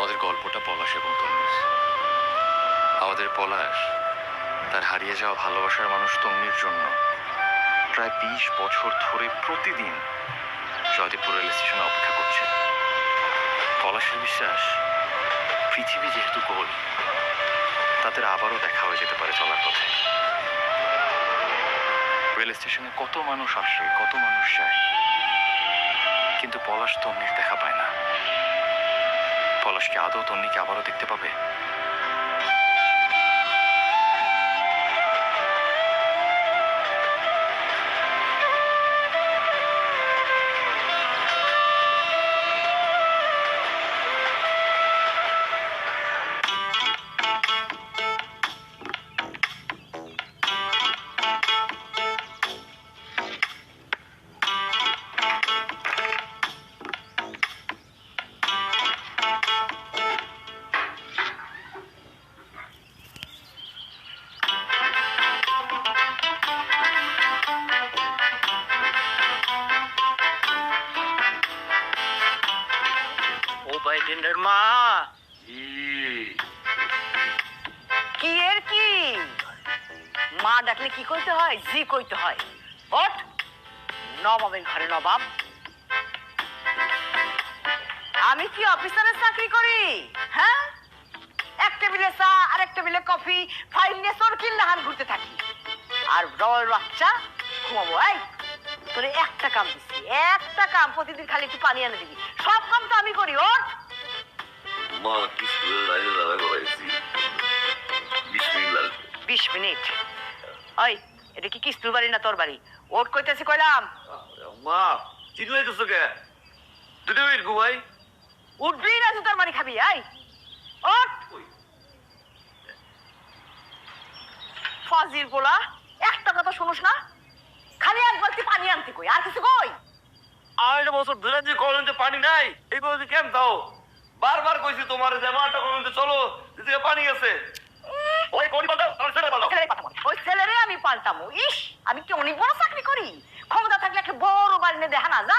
আমাদের গল্পটা পলাশ এবং তন্নির। আমাদের পলাশ তার হারিয়ে যাওয়া ভালোবাসার মানুষ তন্নির জন্য প্রায় 20 বছর ধরে প্রতিদিন জয়দেবপুর রেল স্টেশনে অপেক্ষা করছে। পলাশের বিশ্বাস, পৃথিবী যেহেতু গোল, তাদের আবারও দেখা হয়ে যেতে পারে চলার পথে। রেল স্টেশনে কত মানুষ আসে, কত মানুষ যায়, কিন্তু পলাশ তন্নির দেখা পায় না। পলাশকে আদৌ তন্নিকে আবারও দেখতে পাবে? বাইডেনের মা কি এর কি মা ডাকলে কি কইতে হয়? জি কইতে হয়। ওঠ, নবাবের ঘরে নবাব। আমি কি অফিসারের চাকরি করি? হ্যাঁ, এক টেবিলে চা আর এক টেবিলে কফি, ফাইল নিয়ে সরকিল নাহান ঘুরতে থাকি। আর রল বাচ্চা ঘুমাবো। এই তোরে একটা কাম দিচ্ছি, একটা কাম, প্রতিদিন খালি একটু পানি এনে দিবি। সব কাম তো আমি করি। ওঠ। মা কি স্কুলের লাইনে দাঁড়া করাইছি 20 মিনিট। ওই এটা কি কিস্তুর বাড়ি না তোর বাড়ি? ওট কইতেছি কইলাম। মা চিল্লাইতেছো কে? দুটো মিনিট ঘুমাই। উঠবি না তোর বাড়ি খাবি? আই ওঠ। ফাজিল পোলা, একটা কথা শুনোস না? খালি এক বালতি পানি আনতে কই, আর কিছু কই? 8 বছর ধরে যে কলেজে পানি নাই, এই কলেজে কেন দাও? বারবার কইছি তোমার যে মাটা কলেজে চলো, যেদিকে পানি আছে। ওই কোন পাল্টাও, আর ছেড়ে পাল্টাও। ওই ছেলেরে আমি পাল্টামো? ইস, আমি কি অনেক বড় চাকরি করি? ক্ষমতা থাকলে একটা বড় বাড়ি নিয়ে দেখা না যা।